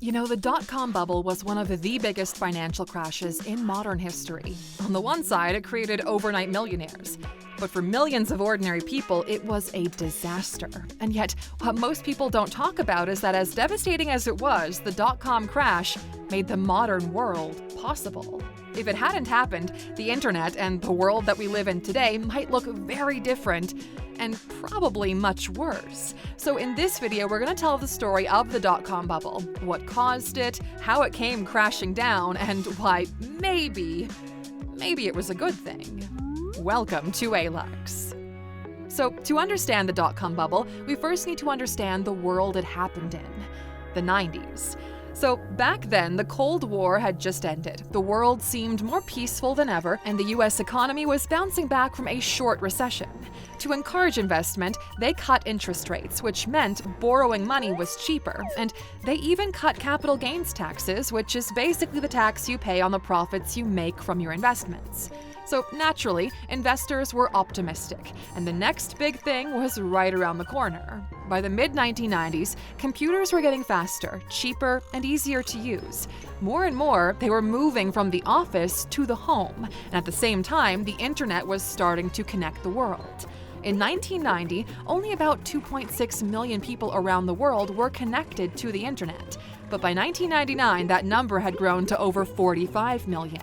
The dot-com bubble was one of the biggest financial crashes in modern history. On the one side, it created overnight millionaires. But for millions of ordinary people, it was a disaster. And yet, what most people don't talk about is that as devastating as it was, the dot-com crash made the modern world possible. If it hadn't happened, the internet and the world that we live in today might look very different and probably much worse. So in this video, we're going to tell the story of the dot-com bubble, what caused it, how it came crashing down, and why maybe it was a good thing. Welcome to Alux. So to understand the dot-com bubble, we first need to understand the world it happened in, the 90s. So back then, the Cold War had just ended. The world seemed more peaceful than ever, and the US economy was bouncing back from a short recession. To encourage investment, they cut interest rates, which meant borrowing money was cheaper, and they even cut capital gains taxes, which is basically the tax you pay on the profits you make from your investments. So naturally, investors were optimistic, and the next big thing was right around the corner. By the mid-1990s, computers were getting faster, cheaper, and easier to use. More and more, they were moving from the office to the home, and at the same time, the internet was starting to connect the world. In 1990, only about 2.6 million people around the world were connected to the internet. But by 1999, that number had grown to over 45 million.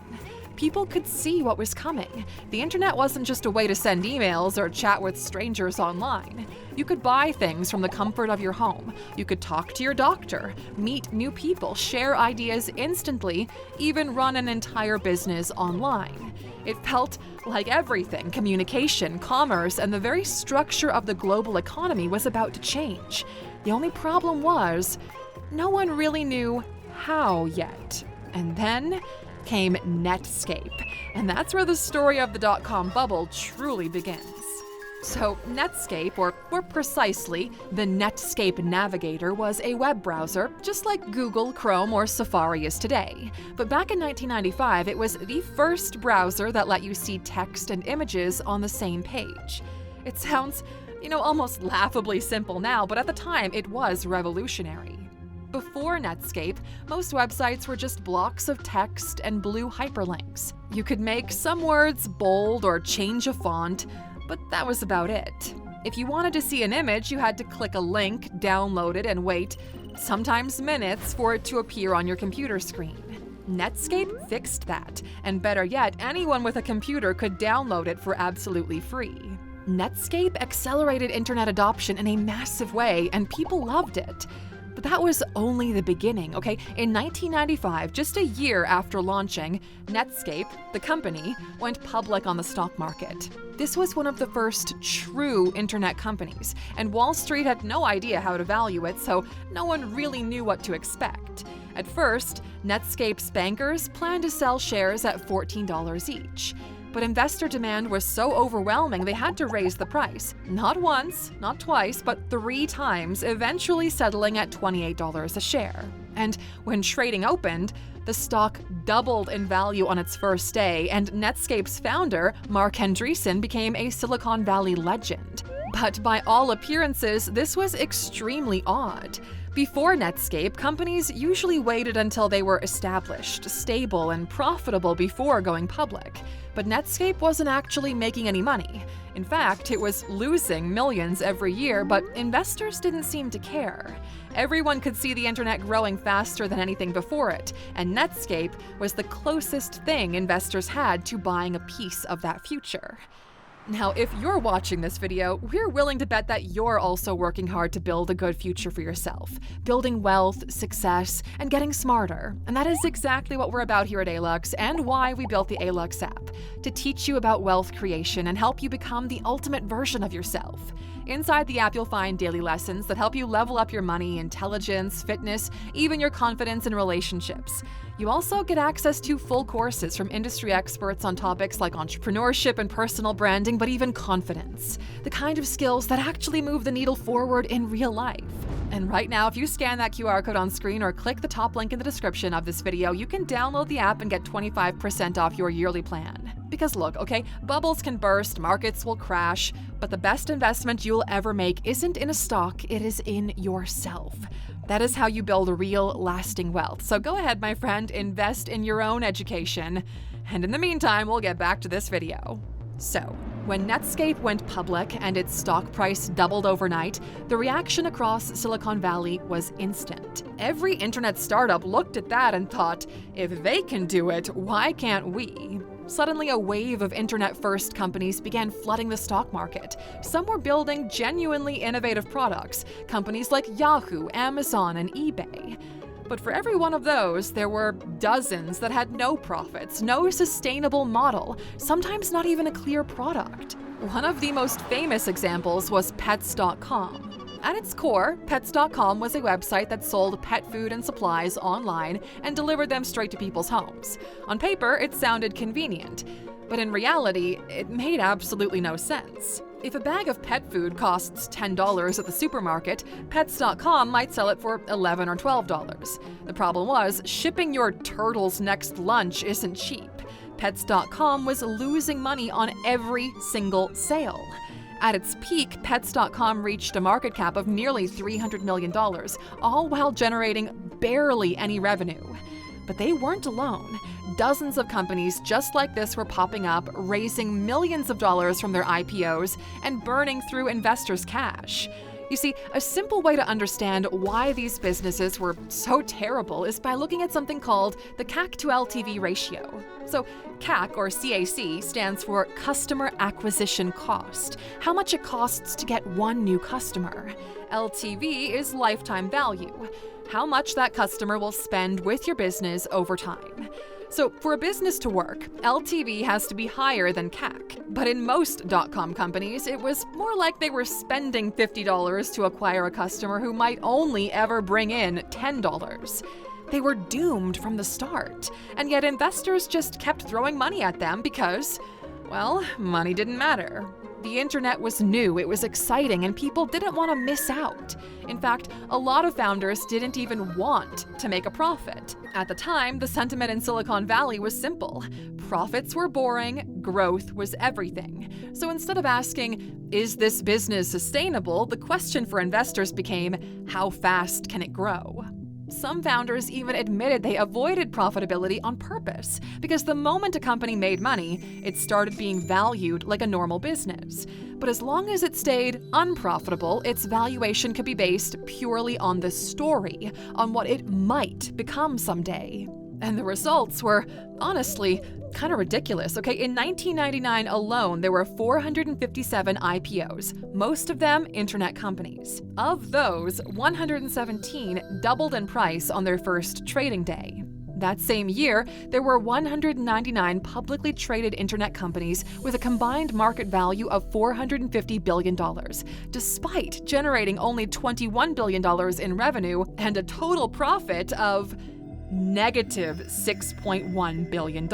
People could see what was coming. The internet wasn't just a way to send emails or chat with strangers online. You could buy things from the comfort of your home. You could talk to your doctor, meet new people, share ideas instantly, even run an entire business online. It felt like everything, communication, commerce, and the very structure of the global economy was about to change. The only problem was, no one really knew how yet. And then came Netscape, and that's where the story of the dot-com bubble truly begins. So Netscape, or more precisely, the Netscape Navigator, was a web browser, just like Google, Chrome, or Safari is today. But back in 1995, it was the first browser that let you see text and images on the same page. It sounds, almost laughably simple now, but at the time, it was revolutionary. Before Netscape, most websites were just blocks of text and blue hyperlinks. You could make some words bold or change a font, but that was about it. If you wanted to see an image, you had to click a link, download it, and wait, sometimes minutes, for it to appear on your computer screen. Netscape fixed that, and better yet, anyone with a computer could download it for absolutely free. Netscape accelerated internet adoption in a massive way, and people loved it. But that was only the beginning, okay? In 1995, just a year after launching, Netscape, the company, went public on the stock market. This was one of the first true internet companies, and Wall Street had no idea how to value it, so no one really knew what to expect. At first, Netscape's bankers planned to sell shares at $14 each. But investor demand was so overwhelming they had to raise the price. Not once, not twice, but 3 times, eventually settling at $28 a share. And when trading opened, the stock doubled in value on its first day, and Netscape's founder, Marc Andreessen, became a Silicon Valley legend. But by all appearances, this was extremely odd. Before Netscape, companies usually waited until they were established, stable, and profitable before going public. But Netscape wasn't actually making any money. In fact, it was losing millions every year, but investors didn't seem to care. Everyone could see the internet growing faster than anything before it, and Netscape was the closest thing investors had to buying a piece of that future. Now, if you're watching this video, we're willing to bet that you're also working hard to build a good future for yourself, building wealth, success, and getting smarter. And that is exactly what we're about here at Alux, and why we built the Alux app, to teach you about wealth creation and help you become the ultimate version of yourself. Inside the app, you'll find daily lessons that help you level up your money, intelligence, fitness, even your confidence in relationships. You also get access to full courses from industry experts on topics like entrepreneurship and personal branding, but even confidence, the kind of skills that actually move the needle forward in real life. And right now, if you scan that QR code on screen or click the top link in the description of this video, you can download the app and get 25% off your yearly plan. Because look, okay, bubbles can burst, markets will crash, but the best investment you'll ever make isn't in a stock, it is in yourself. That is how you build real, lasting wealth. So go ahead, my friend, invest in your own education. And in the meantime, we'll get back to this video. So, when Netscape went public and its stock price doubled overnight, the reaction across Silicon Valley was instant. Every internet startup looked at that and thought, if they can do it, why can't we? Suddenly, a wave of internet-first companies began flooding the stock market. Some were building genuinely innovative products, companies like Yahoo, Amazon, and eBay. But for every one of those, there were dozens that had no profits, no sustainable model, sometimes not even a clear product. One of the most famous examples was Pets.com. At its core, Pets.com was a website that sold pet food and supplies online and delivered them straight to people's homes. On paper, it sounded convenient, but in reality, it made absolutely no sense. If a bag of pet food costs $10 at the supermarket, Pets.com might sell it for $11 or $12. The problem was, shipping your turtle's next lunch isn't cheap. Pets.com was losing money on every single sale. At its peak, Pets.com reached a market cap of nearly $300 million, all while generating barely any revenue. But they weren't alone. Dozens of companies just like this were popping up, raising millions of dollars from their IPOs and burning through investors' cash. You see, a simple way to understand why these businesses were so terrible is by looking at something called the CAC to LTV ratio. So, CAC, or CAC, stands for Customer Acquisition Cost, how much it costs to get one new customer. LTV is lifetime value, how much that customer will spend with your business over time. So, for a business to work, LTV has to be higher than CAC. But in most .com companies, it was more like they were spending $50 to acquire a customer who might only ever bring in $10. They were doomed from the start, and yet investors just kept throwing money at them because, well, money didn't matter. The internet was new, it was exciting, and people didn't want to miss out. In fact, a lot of founders didn't even want to make a profit. At the time, the sentiment in Silicon Valley was simple. Profits were boring, growth was everything. So instead of asking, is this business sustainable, the question for investors became, how fast can it grow? Some founders even admitted they avoided profitability on purpose, because the moment a company made money, it started being valued like a normal business. But as long as it stayed unprofitable, its valuation could be based purely on the story, on what it might become someday. And the results were, honestly, kind of ridiculous. Okay, in 1999 alone, there were 457 IPOs, most of them internet companies. Of those, 117 doubled in price on their first trading day. That same year, there were 199 publicly traded internet companies with a combined market value of $450 billion, despite generating only $21 billion in revenue and a total profit of negative $6.1 billion.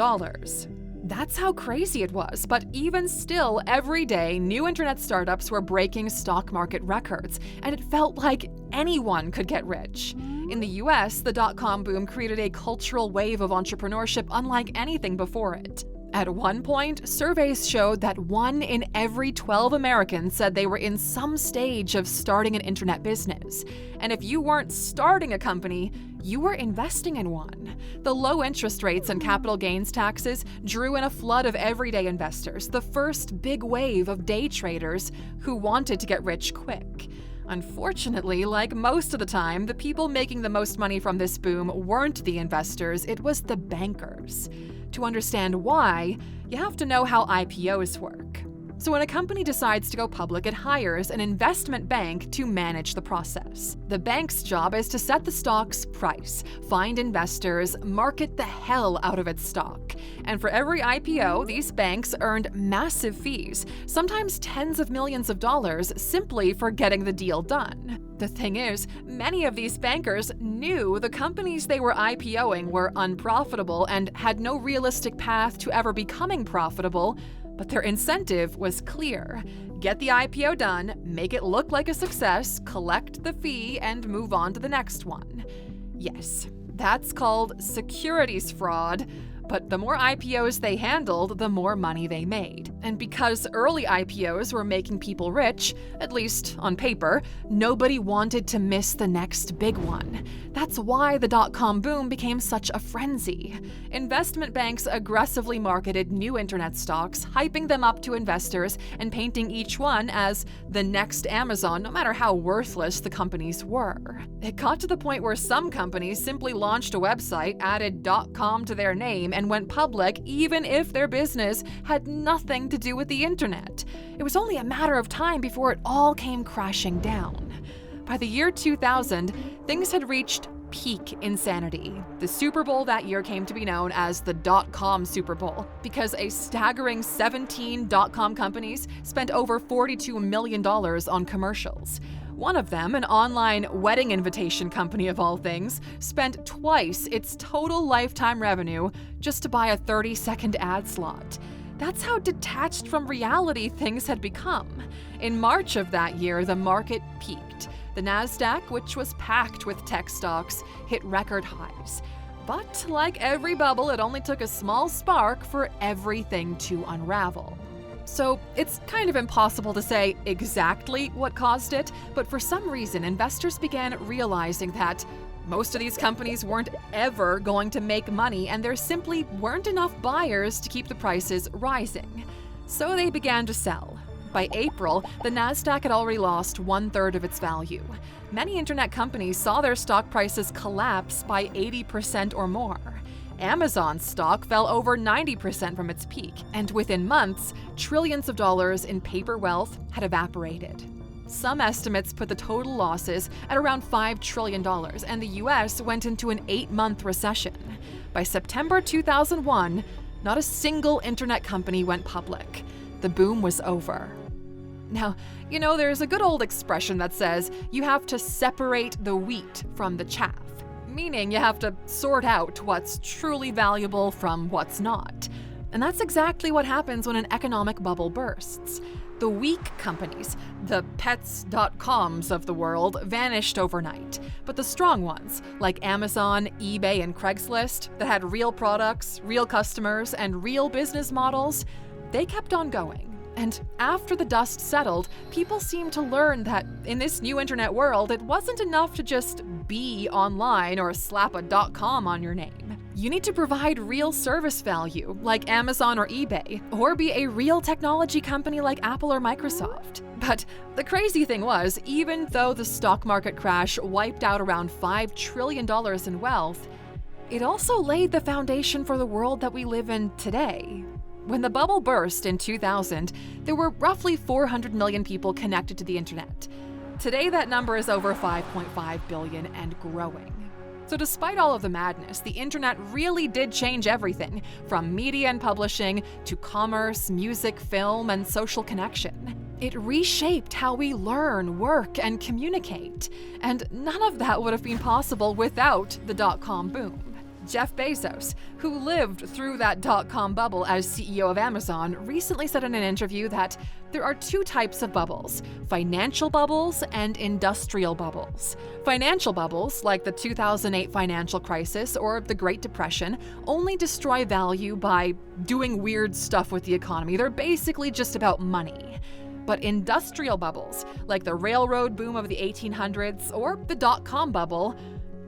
That's how crazy it was, but even still, every day, new internet startups were breaking stock market records, and it felt like anyone could get rich. In the US, the dot-com boom created a cultural wave of entrepreneurship unlike anything before it. At one point, surveys showed that 1 in every 12 Americans said they were in some stage of starting an internet business. And if you weren't starting a company, you were investing in one. The low interest rates and capital gains taxes drew in a flood of everyday investors, the first big wave of day traders who wanted to get rich quick. Unfortunately, like most of the time, the people making the most money from this boom weren't the investors, it was the bankers. To understand why, you have to know how IPOs work. So when a company decides to go public, it hires an investment bank to manage the process. The bank's job is to set the stock's price, find investors, market the hell out of its stock. And for every IPO, these banks earned massive fees, sometimes tens of millions of dollars, simply for getting the deal done. The thing is, many of these bankers knew the companies they were IPOing were unprofitable and had no realistic path to ever becoming profitable, but their incentive was clear. Get the IPO done, make it look like a success, collect the fee, and move on to the next one. Yes, that's called securities fraud, But the more IPOs they handled, the more money they made. And because early IPOs were making people rich, at least on paper, nobody wanted to miss the next big one. That's why the dot-com boom became such a frenzy. Investment banks aggressively marketed new internet stocks, hyping them up to investors and painting each one as the next Amazon, no matter how worthless the companies were. It got to the point where some companies simply launched a website, added .com to their name, and went public even if their business had nothing to do with the internet. It was only a matter of time before it all came crashing down. By the year 2000, things had reached peak insanity. The Super Bowl that year came to be known as the dot-com Super Bowl because a staggering 17 dot-com companies spent over $42 million on commercials. One of them, an online wedding invitation company of all things, spent twice its total lifetime revenue just to buy a 30-second ad slot. That's how detached from reality things had become. In March of that year, the market peaked. The Nasdaq, which was packed with tech stocks, hit record highs. But like every bubble, it only took a small spark for everything to unravel. So it's kind of impossible to say exactly what caused it, but for some reason, investors began realizing that most of these companies weren't ever going to make money, and there simply weren't enough buyers to keep the prices rising. So they began to sell. By April, the Nasdaq had already lost 1/3 of its value. Many internet companies saw their stock prices collapse by 80% or more. Amazon's stock fell over 90% from its peak, and within months, trillions of dollars in paper wealth had evaporated. Some estimates put the total losses at around $5 trillion, and the US went into an 8-month recession. By September 2001, not a single internet company went public. The boom was over. Now, there's a good old expression that says you have to separate the wheat from the chaff, meaning you have to sort out what's truly valuable from what's not. And that's exactly what happens when an economic bubble bursts. The weak companies, the pets.coms of the world, vanished overnight. But the strong ones, like Amazon, eBay, and Craigslist, that had real products, real customers, and real business models, they kept on going. And after the dust settled, people seemed to learn that in this new internet world, it wasn't enough to just be online or slap a .com on your name. You need to provide real service value, like Amazon or eBay, or be a real technology company like Apple or Microsoft. But the crazy thing was, even though the stock market crash wiped out around $5 trillion in wealth, it also laid the foundation for the world that we live in today. When the bubble burst in 2000, there were roughly 400 million people connected to the internet. Today, that number is over 5.5 billion and growing. So despite all of the madness, the internet really did change everything, from media and publishing to commerce, music, film, and social connection. It reshaped how we learn, work, and communicate. And none of that would have been possible without the dot-com boom. Jeff Bezos, who lived through that dot-com bubble as CEO of Amazon, recently said in an interview that there are two types of bubbles: financial bubbles and industrial bubbles. Financial bubbles, like the 2008 financial crisis or the Great Depression, only destroy value by doing weird stuff with the economy. They're basically just about money. But industrial bubbles, like the railroad boom of the 1800s or the dot-com bubble,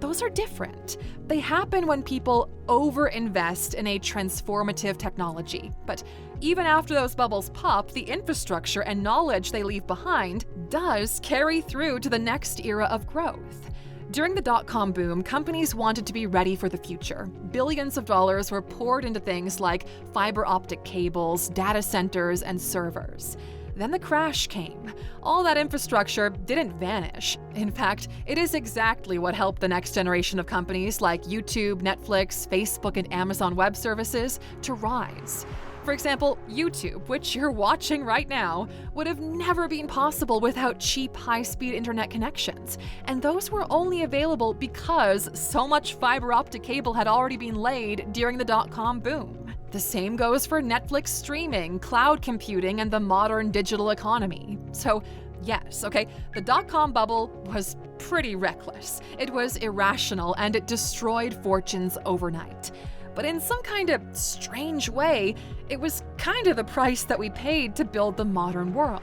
those are different. They happen when people overinvest in a transformative technology. But even after those bubbles pop, the infrastructure and knowledge they leave behind does carry through to the next era of growth. During the dot-com boom, companies wanted to be ready for the future. Billions of dollars were poured into things like fiber optic cables, data centers, and servers. Then the crash came. All that infrastructure didn't vanish. In fact, it is exactly what helped the next generation of companies like YouTube, Netflix, Facebook, and Amazon Web Services to rise. For example, YouTube, which you're watching right now, would have never been possible without cheap, high-speed internet connections. And those were only available because so much fiber optic cable had already been laid during the dot-com boom. The same goes for Netflix streaming, cloud computing, and the modern digital economy. So, yes, okay, the dot-com bubble was pretty reckless. It was irrational, and it destroyed fortunes overnight. But in some kind of strange way, it was kind of the price that we paid to build the modern world.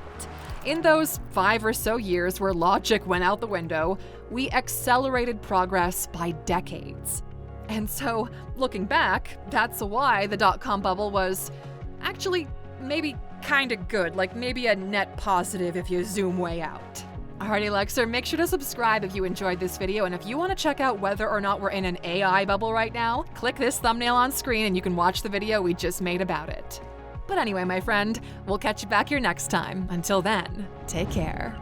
In those 5 or so years where logic went out the window, we accelerated progress by decades. And so, looking back, that's why the dot-com bubble was actually maybe kind of good, like maybe a net positive if you zoom way out. Alrighty, Alexer, make sure to subscribe if you enjoyed this video, and if you want to check out whether or not we're in an AI bubble right now, click this thumbnail on screen and you can watch the video we just made about it. But anyway, my friend, we'll catch you back here next time. Until then, take care.